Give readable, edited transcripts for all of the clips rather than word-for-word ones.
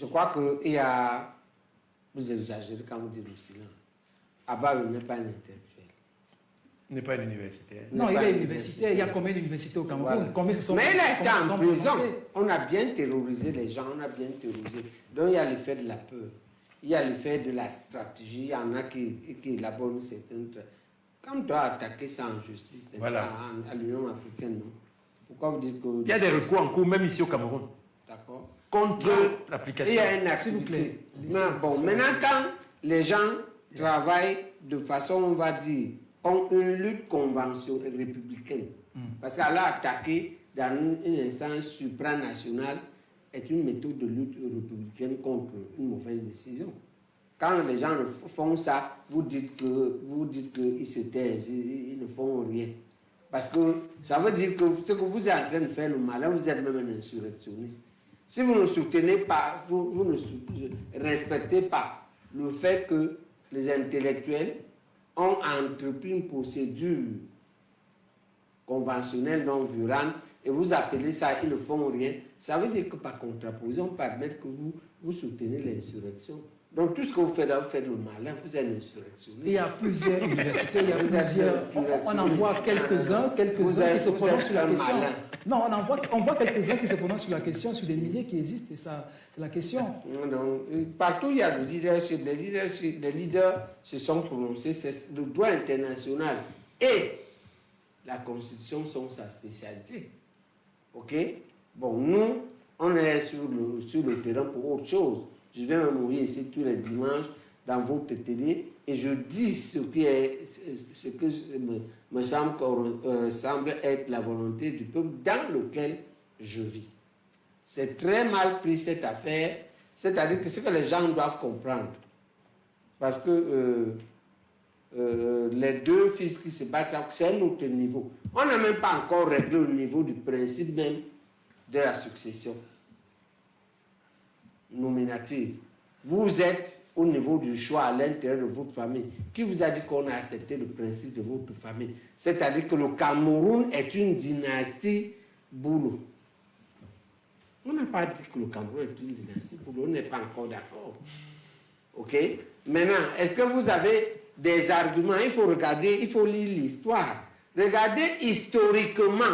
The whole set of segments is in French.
je crois qu'il y a... Vous exagérez quand vous dites le silence. Abba n'est pas un intellectuel. Il n'est pas un universitaire. Non, il est universitaire. Il y a combien d'universités au Cameroun? Voilà. Combien sont, mais il a été en prison. Prononcés? On a bien terrorisé les gens, on a bien terrorisé. Donc il y a l'effet de la peur. Il y a l'effet de la stratégie. Il y en a qui élaborent certains traits. Quand on doit attaquer ça en justice, voilà. à l'Union africaine, non? Pourquoi vous dites que... Il y a des recours en cours, même ici au Cameroun. D'accord. Contre l'application. Il y a une activité. Mais bon, maintenant, quand les gens travaillent de façon, on va dire, ont une lutte conventionnelle républicaine, parce qu'elle a attaqué dans une instance supranationale est une méthode de lutte républicaine contre une mauvaise décision. Quand les gens font ça, vous dites qu'ils se taisent, ils ne font rien. Parce que ça veut dire que ce que vous êtes en train de faire le malin, vous êtes même un insurrectionniste. Si vous ne soutenez pas, vous ne respectez pas le fait que les intellectuels ont entrepris une procédure conventionnelle non violente et vous appelez ça, ils ne font rien, ça veut dire que par contraposition, on peut admettre que vous soutenez l'insurrection. Donc tout ce que vous faites le malin, vous êtes insurrectionniste. Il y a plusieurs universités, il y a plusieurs... On en voit quelques-uns qui se prononcent sur la question. Non, on voit quelques-uns qui se prononcent sur la question, sur des milliers qui existent, et ça, c'est la question. Non, partout il y a le leadership. Les leaders se sont prononcés, c'est le droit international et la Constitution sont sa spécialité. Ok? Bon, nous, on est sur le terrain pour autre chose. Je vais me mouiller ici tous les dimanches dans votre télé et je dis ce que me semble être la volonté du peuple dans lequel je vis. C'est très mal pris cette affaire, c'est-à-dire que ce que les gens doivent comprendre. Parce que les deux fils qui se battent, c'est un autre niveau. On n'a même pas encore réglé le niveau du principe même de la succession nominative. Vous êtes au niveau du choix à l'intérieur de votre famille. Qui vous a dit qu'on a accepté le principe de votre famille? C'est-à-dire que le Cameroun est une dynastie boulot. On n'a pas dit que le Cameroun est une dynastie boulot, on n'est pas encore d'accord. Ok? Maintenant, est-ce que vous avez des arguments? Il faut regarder, il faut lire l'histoire. Regardez historiquement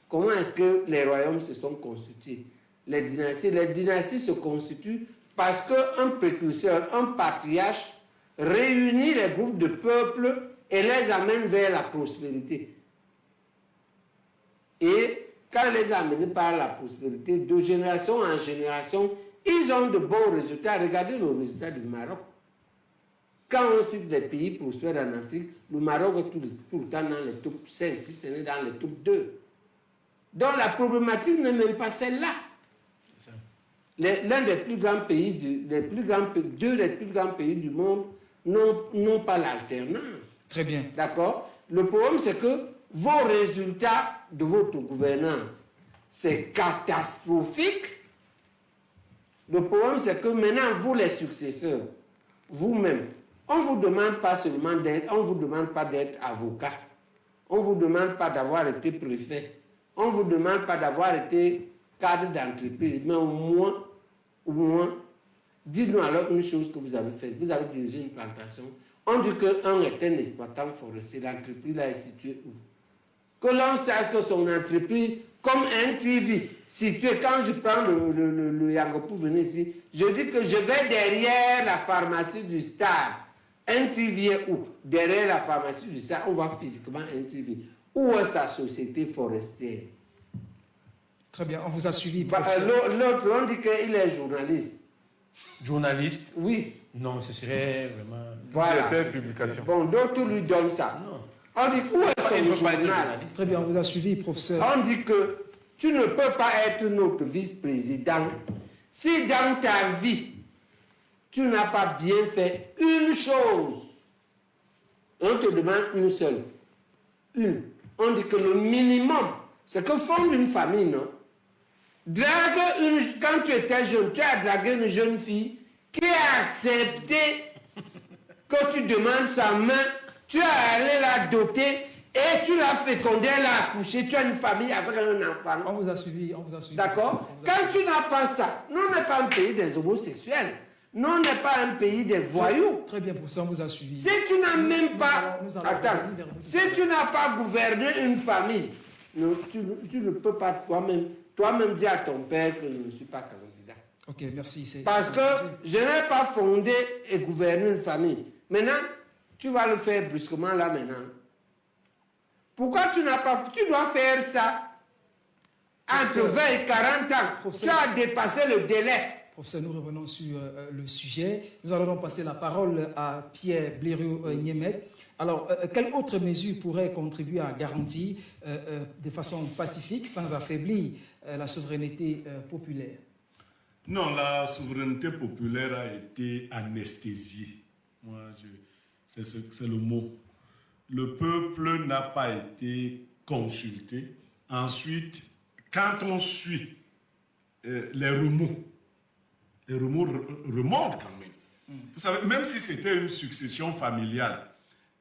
comment est-ce que les royaumes se sont constitués. Les dynasties se constituent parce qu'un précurseur, un patriarche, réunit les groupes de peuples et les amène vers la prospérité. Et quand les amène par la prospérité, de génération en génération, ils ont de bons résultats. Regardez le résultat du Maroc. Quand on cite les pays prospères en Afrique, le Maroc est tout le temps dans les top 5, puis ce n'est dans les top 2. Donc la problématique n'est même pas celle-là. L'un des plus grands pays, deux des plus grands pays du monde n'ont pas l'alternance. Très bien. D'accord? Le problème, c'est que vos résultats de votre gouvernance, c'est catastrophique. Le problème, c'est que maintenant, vous les successeurs, vous-même, on ne vous demande pas seulement d'être, on ne vous demande pas d'être avocat. On ne vous demande pas d'avoir été préfet. On ne vous demande pas d'avoir été cadre d'entreprise, mais au moins, dites-nous alors une chose que vous avez faite. Vous avez dirigé une plantation. On dit qu'un est un exploitant forestier. L'entreprise là est située où? Que l'on sache que son entreprise, comme un TV, situé, quand je prends le Yango pour venir ici, je dis que je vais derrière la pharmacie du Stade. Un TV est où? Derrière la pharmacie du Stade, on voit physiquement un TV. Où est sa société forestière? Très bien, on vous a suivi. L'autre, on dit qu'il est journaliste. Journaliste? Oui. Non, ce serait vraiment... Voilà. Directeur de publication. Bon, d'autres lui donnent ça. Non. On dit, où est son journal? Très bien, on vous a suivi, professeur. On dit que tu ne peux pas être notre vice-président si dans ta vie, tu n'as pas bien fait une chose. On te demande une seule. Une. On dit que le minimum, c'est que fondre une famille, non? Quand tu étais jeune, tu as dragué une jeune fille qui a accepté que tu demandes sa main, tu as allé la doter et tu l'as fécondé, elle a accouché, tu as une famille avec un enfant. On vous a suivi, on vous a suivi. D'accord? Quand tu n'as pas ça, nous, on n'est pas un pays des homosexuels. Nous, on n'est pas un pays des voyous. Très bien, professeur, on vous a suivi. Si tu n'as même pas... Nous allons Attends. revenir vers vous. Si tu n'as pas gouverné une famille, non, tu ne peux pas toi-même dire à ton père que je ne suis pas candidat. Ok, merci. Parce que je n'ai pas fondé et gouverné une famille. Maintenant, tu vas le faire brusquement là maintenant. Pourquoi tu n'as pas... Tu dois faire ça entre 20 et 40 ans. Professeur. Tu as dépassé le délai. Professeur, nous revenons sur le sujet. Nous allons donc passer la parole à Pierre Blériot-Niemet. Alors, quelles autres mesures pourraient contribuer à garantir de façon pacifique, sans affaiblir la souveraineté populaire? Non, la souveraineté populaire a été anesthésiée. C'est le mot. Le peuple n'a pas été consulté. Ensuite, quand on suit les remous remontent quand même. Vous savez, même si c'était une succession familiale,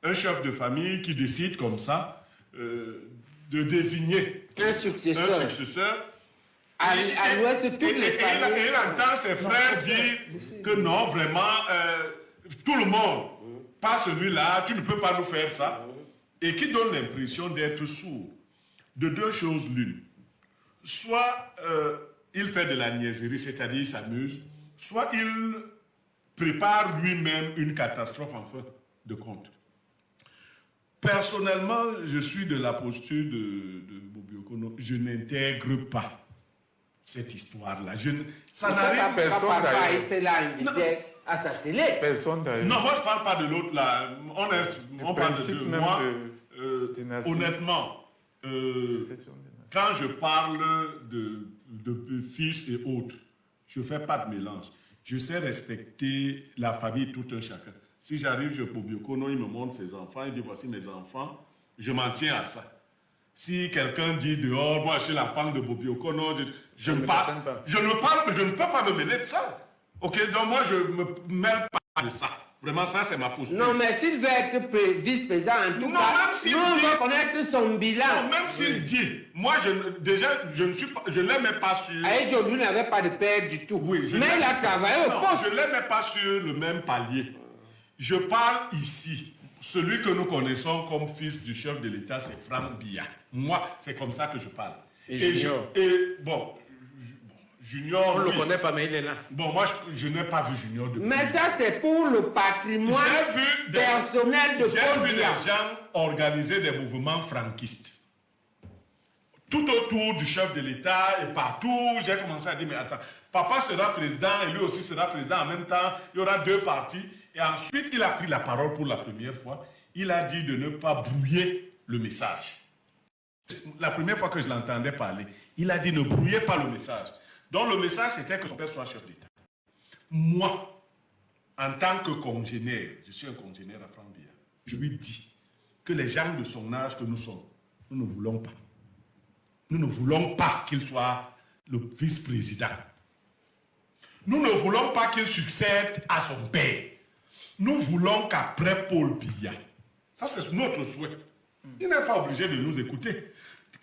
un chef de famille qui décide comme ça de désigner un successeur. À l'ouest, toutes les familles. Et il entend ses frères dire que non, vraiment, tout le monde, pas celui-là, tu ne peux pas nous faire ça. Et qui donne l'impression d'être sourd. De deux choses l'une. Soit il fait de la niaiserie, c'est-à-dire il s'amuse, soit il prépare lui-même une catastrophe en fin de compte. Personnellement, je suis de la posture de Bobby Okono. Je n'intègre pas cette histoire-là. Ça n'arrive personne d'ailleurs. C'est là invité à sa télé. Personne d'ailleurs. Non, moi je ne parle pas de l'autre là. On parle de deux. Moi, honnêtement, quand je parle de fils et autres, je ne fais pas de mélange. Je sais respecter la famille tout un chacun. Si j'arrive chez Bobby Okono, il me montre ses enfants, il dit voici mes enfants, je m'en tiens à ça. Si quelqu'un dit dehors, moi je suis la femme de Bobby Okono, je ne peux pas me mêler de ça. Ok, donc moi je ne me mêle pas de ça. Vraiment, ça c'est ma posture. Non, mais s'il veut être vice-président, en tout cas, nous on va connaître son bilan. Non, même s'il dit, moi je ne l'aimais pas sur... Aïe, lui n'avait pas de père du tout. Oui, mais il a travaillé au poste. Je ne l'aimais pas sur le même palier. Je parle ici, celui que nous connaissons comme fils du chef de l'État, c'est Franck Biya. Moi, c'est comme ça que je parle. Et Junior. Junior, on ne le connaît pas, mais il est là. Bon, moi, je n'ai pas vu Junior depuis. Mais ça, c'est pour le patrimoine personnel de Paul Biya. J'ai vu des gens organiser des mouvements franquistes. Tout autour du chef de l'État et partout, j'ai commencé à dire, mais attends, papa sera président et lui aussi sera président en même temps. Il y aura deux partis. Et ensuite, il a pris la parole pour la première fois. Il a dit de ne pas brouiller le message. La première fois que je l'entendais parler, il a dit ne brouillez pas le message. Donc le message, c'était que son père soit chef d'État. Moi, en tant que congénère, je suis un congénère à Franck Biya, je lui dis que les gens de son âge que nous sommes, nous ne voulons pas. Nous ne voulons pas qu'il soit le vice-président. Nous ne voulons pas qu'il succède à son père. Nous voulons qu'après Paul Biya, ça c'est notre souhait, il n'est pas obligé de nous écouter,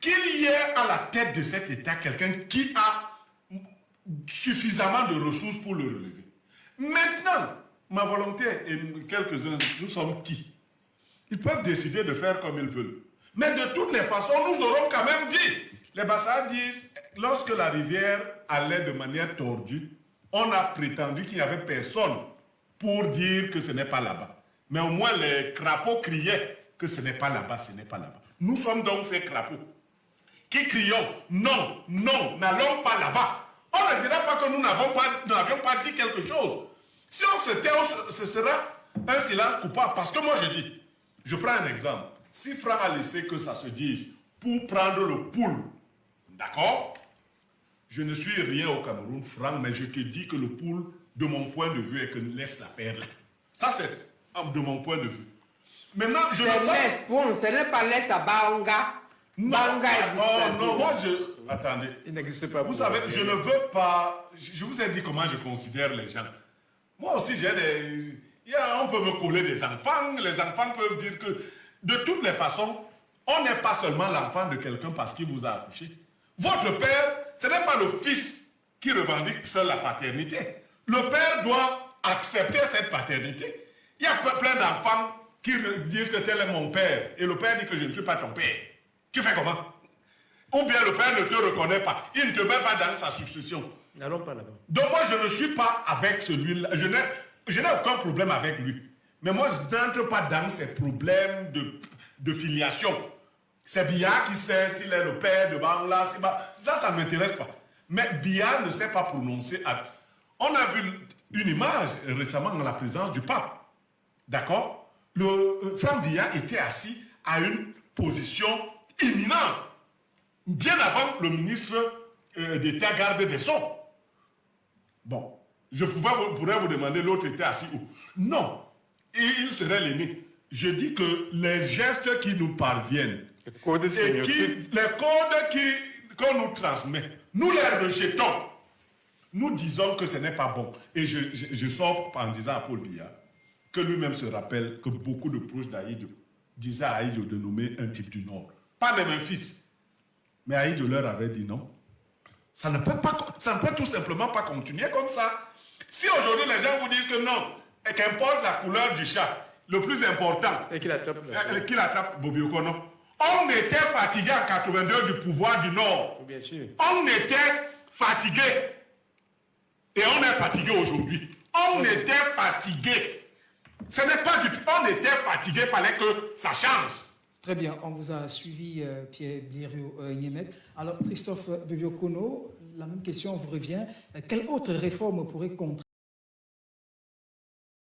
qu'il y ait à la tête de cet État quelqu'un qui a suffisamment de ressources pour le relever. Maintenant, ma volonté et quelques-uns, nous sommes qui? Ils peuvent décider de faire comme ils veulent. Mais de toutes les façons, nous aurons quand même dit. Les Bassas disent, lorsque la rivière allait de manière tordue, on a prétendu qu'il n'y avait personne pour dire que ce n'est pas là-bas. Mais au moins les crapauds criaient que ce n'est pas là-bas, ce n'est pas là-bas. Nous sommes donc ces crapauds qui crions, non, non, n'allons pas là-bas. On ne dira pas que nous n'avions pas dit quelque chose. Si on se tait, ce sera un silence coupable. Parce que moi je dis, je prends un exemple. Si Franck a laissé que ça se dise pour prendre le pouls, d'accord? Je ne suis rien au Cameroun, Franck, mais je te dis que le pouls, de mon point de vue, est que laisse la paire là. Ça, c'est de mon point de vue. Maintenant, je ne laisse, ce n'est pas laisse à Baonga. Baonga existe. Non, moi, attendez. Il n'existe pas. Vous savez, je ne veux pas... Je vous ai dit comment je considère les gens. Moi aussi, j'ai des... on peut me coller des enfants. Les enfants peuvent dire que, de toutes les façons, on n'est pas seulement l'enfant de quelqu'un parce qu'il vous a accouché. Votre père, ce n'est pas le fils qui revendique seul la paternité. Le père doit accepter cette paternité. Il y a plein d'enfants qui disent que tel est mon père et le père dit que je ne suis pas ton père. Tu fais comment? Ou bien le père ne te reconnaît pas. Il ne te met pas dans sa succession. N'allons pas là-bas. Donc moi, je ne suis pas avec celui-là. Je n'ai aucun problème avec lui. Mais moi, je n'entre pas dans ces problèmes de filiation. C'est Biya qui sait s'il est le père de Bangla. Là, ça ne m'intéresse pas. Mais Biya ne s'est pas prononcé. On a vu une image récemment dans la présence du pape. D'accord? Franck Biya était assis à une position imminente. Bien avant le ministre d'État garde des Sceaux. Bon, je pourrais vous demander, l'autre était assis où? Non, il serait l'aîné. Je dis que les gestes qui nous parviennent, Les codes qu'on nous transmet, nous les rejetons. Nous disons que ce n'est pas bon. Et je sors en disant à Paul Biya que lui-même se rappelle que beaucoup de proches d'Aïdjo disaient à Aïdjo de nommer un type du Nord. Pas de Memphis. Mais Aïdjo leur avait dit non. Ça ne peut tout simplement pas continuer comme ça. Si aujourd'hui les gens vous disent que non, et qu'importe la couleur du chat, le plus important, Et qu'il attrape. Bobioko, non. On était fatigué en 82 du pouvoir du Nord. Bien sûr. On était fatigué. Et on est fatigué aujourd'hui. On était fatigué. Ce n'est pas du tout. On était fatigué, il fallait que ça change. Très bien, on vous a suivi, Pierre Blériot Niemek. Alors, Christophe Bebiokono, la même question vous revient. Quelle autre réforme pourrait contrer